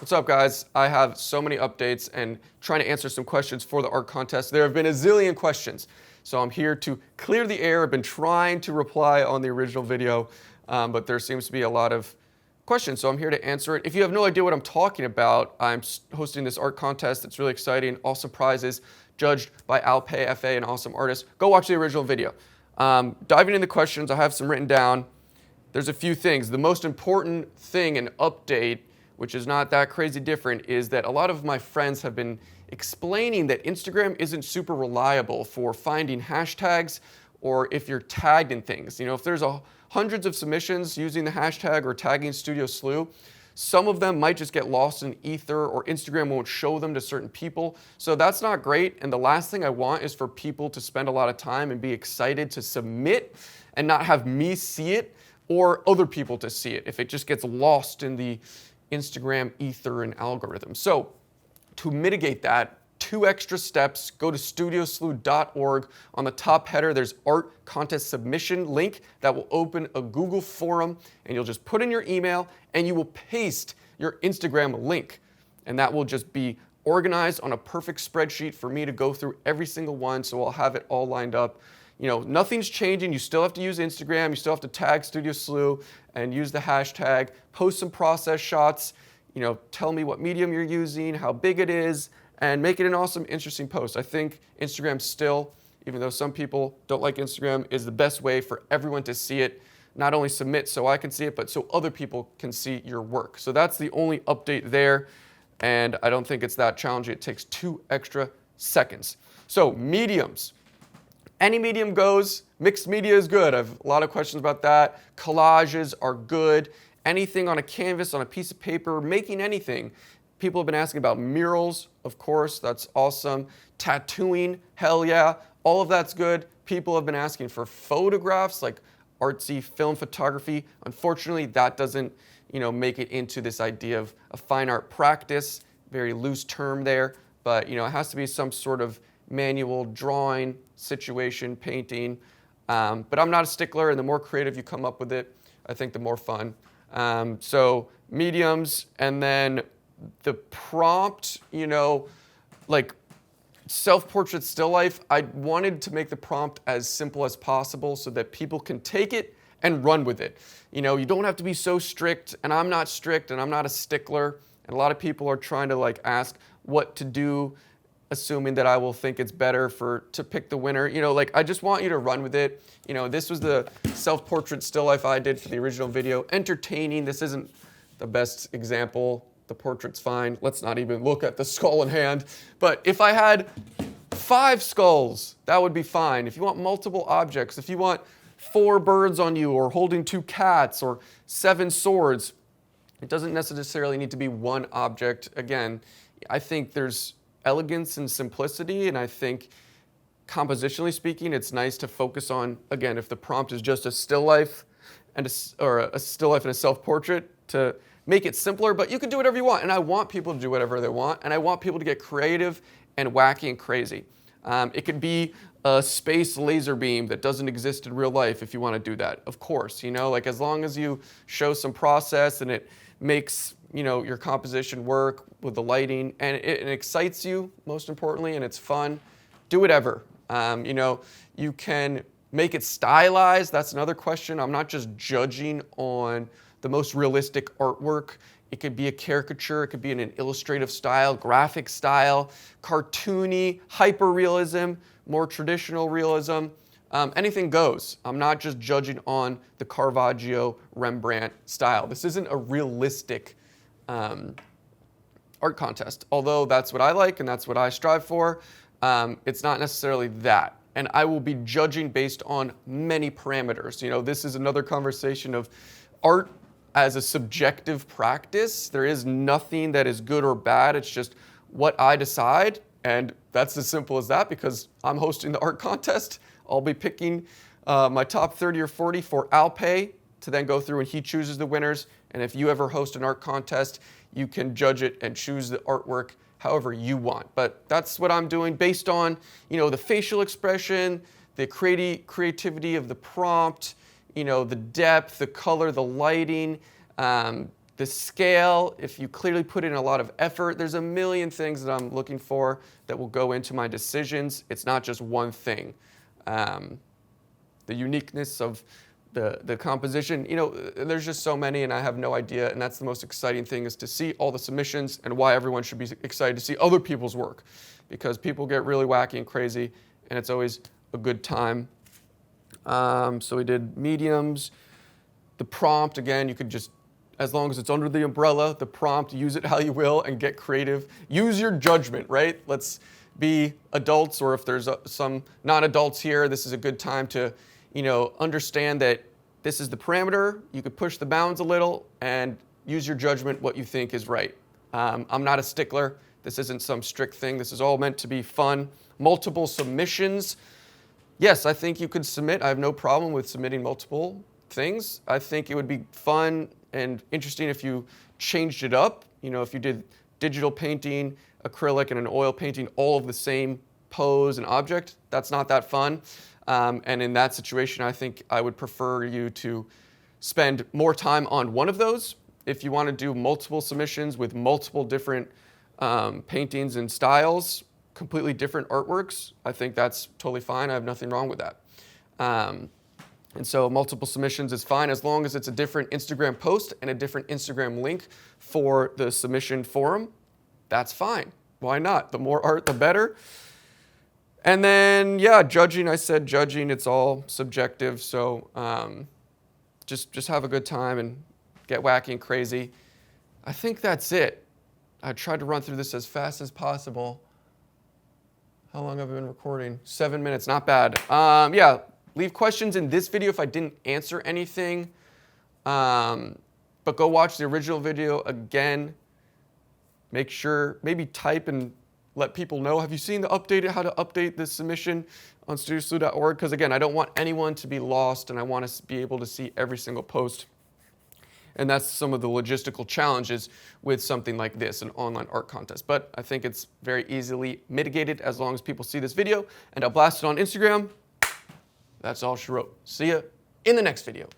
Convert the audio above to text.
What's up, guys? I have so many updates and trying to answer some questions for the art contest. There have been a zillion questions, so I'm here to clear the air. I've been trying to reply on the original video, but there seems to be a lot of questions, so I'm here to answer it. If you have no idea what I'm talking about, I'm hosting this art contest. It's really exciting. Awesome prizes, judged by Alpay FA, an awesome artist. Go watch the original video. Diving into the questions, I have some written down. There's a few things. The most important thing and update, which is not that crazy different, is that a lot of my friends have been explaining that Instagram isn't super reliable for finding hashtags or if you're tagged in things. You know, if there's hundreds of submissions using the hashtag or tagging Studio Sloo, some of them might just get lost in ether or Instagram won't show them to certain people. So that's not great. And the last thing I want is for people to spend a lot of time and be excited to submit and not have me see it or other people to see it if it just gets lost in the Instagram ether and algorithm. So to mitigate that, 2 extra steps. Go to studiosloo.org. On the top header, there's art contest submission link that will open a Google forum, and you'll just put in your email and you will paste your Instagram link. And that will just be organized on a perfect spreadsheet for me to go through every single one, so I'll have it all lined up. You know, nothing's changing. You still have to use Instagram. You still have to tag Studio Sloo and use the hashtag. Post some process shots. You know, tell me what medium you're using, how big it is, and make it an awesome, interesting post. I think Instagram still, even though some people don't like Instagram, is the best way for everyone to see it. Not only submit so I can see it, but so other people can see your work. So that's the only update there, and I don't think it's that challenging. It takes 2 extra seconds. So mediums. Any medium goes. Mixed media is good. I have a lot of questions about that. Collages are good. Anything on a canvas, on a piece of paper, making anything. People have been asking about murals, of course, that's awesome. Tattooing, hell yeah, all of that's good. People have been asking for photographs, like artsy film photography. Unfortunately, that doesn't, make it into this idea of a fine art practice, very loose term there, but it has to be some sort of manual drawing situation, painting. But I'm not a stickler, and the more creative you come up with it, I think the more fun. So mediums, and then the prompt, like self-portrait still life, I wanted to make the prompt as simple as possible so that people can take it and run with it. You don't have to be so strict, and I'm not strict, and I'm not a stickler. And a lot of people are trying to ask what to do, assuming that I will think it's better to pick the winner. I just want you to run with it. This was the self-portrait still life I did for the original video. Entertaining. This isn't the best example. The portrait's fine. Let's not even look at the skull in hand. But if I had 5 skulls, that would be fine. If you want multiple objects, if you want 4 birds on you, or holding 2 cats, or 7 swords, it doesn't necessarily need to be one object. Again, I think there's elegance and simplicity, and I think compositionally speaking, it's nice to focus on, again, if the prompt is just a still life and a still life and a self-portrait, to make it simpler, but you can do whatever you want. And I want people to do whatever they want, and I want people to get creative and wacky and crazy. It could be a space laser beam that doesn't exist in real life if you want to do that, of course. As long as you show some process and it makes your composition work with the lighting, and it excites you, most importantly, and it's fun, do whatever. You can make it stylized. That's another question. I'm not just judging on the most realistic artwork. It could be a caricature, it could be in an illustrative style, graphic style, cartoony, hyper-realism, more traditional realism. Anything goes. I'm not just judging on the Caravaggio, Rembrandt style. This isn't a realistic art contest, although that's what I like and that's what I strive for. It's not necessarily that. And I will be judging based on many parameters. This is another conversation of art as a subjective practice. There is nothing that is good or bad. It's just what I decide, and that's as simple as that. Because I'm hosting the art contest, I'll be picking my top 30 or 40 for Alpay to then go through, and he chooses the winners. And if you ever host an art contest, you can judge it and choose the artwork however you want. But that's what I'm doing based on the facial expression, the creativity of the prompt, the depth, the color, the lighting, The scale, if you clearly put in a lot of effort, there's a million things that I'm looking for that will go into my decisions. It's not just one thing. The uniqueness of the composition, there's just so many and I have no idea. And that's the most exciting thing, is to see all the submissions, and why everyone should be excited to see other people's work, because people get really wacky and crazy and it's always a good time. So we did mediums. The prompt, again, you could just, as long as it's under the umbrella, the prompt, use it how you will and get creative. Use your judgment, right? Let's be adults, or if there's some non-adults here, this is a good time to understand that this is the parameter. You could push the bounds a little and use your judgment what you think is right. I'm not a stickler. This isn't some strict thing. This is all meant to be fun. Multiple submissions. Yes, I think you could submit. I have no problem with submitting multiple things. I think it would be fun and interesting if you changed it up. If you did digital painting, acrylic, and an oil painting, all of the same pose and object, that's not that fun. And in that situation, I think I would prefer you to spend more time on one of those. If you want to do multiple submissions with multiple different paintings and styles, completely different artworks, I think that's totally fine. I have nothing wrong with that. And so multiple submissions is fine as long as it's a different Instagram post and a different Instagram link for the submission forum. That's fine. Why not? The more art, the better. And then, yeah, judging, I said judging, it's all subjective. So just have a good time and get wacky and crazy. I think that's it. I tried to run through this as fast as possible. How long have I been recording? 7 minutes, not bad. Yeah, leave questions in this video if I didn't answer anything. But go watch the original video again. Make sure, maybe type and let people know, have you seen how to update this submission on StudioSleuth.org? Because again, I don't want anyone to be lost and I want to be able to see every single post. And that's some of the logistical challenges with something like this, an online art contest. But I think it's very easily mitigated as long as people see this video, and I'll blast it on Instagram. That's all she wrote. See ya in the next video.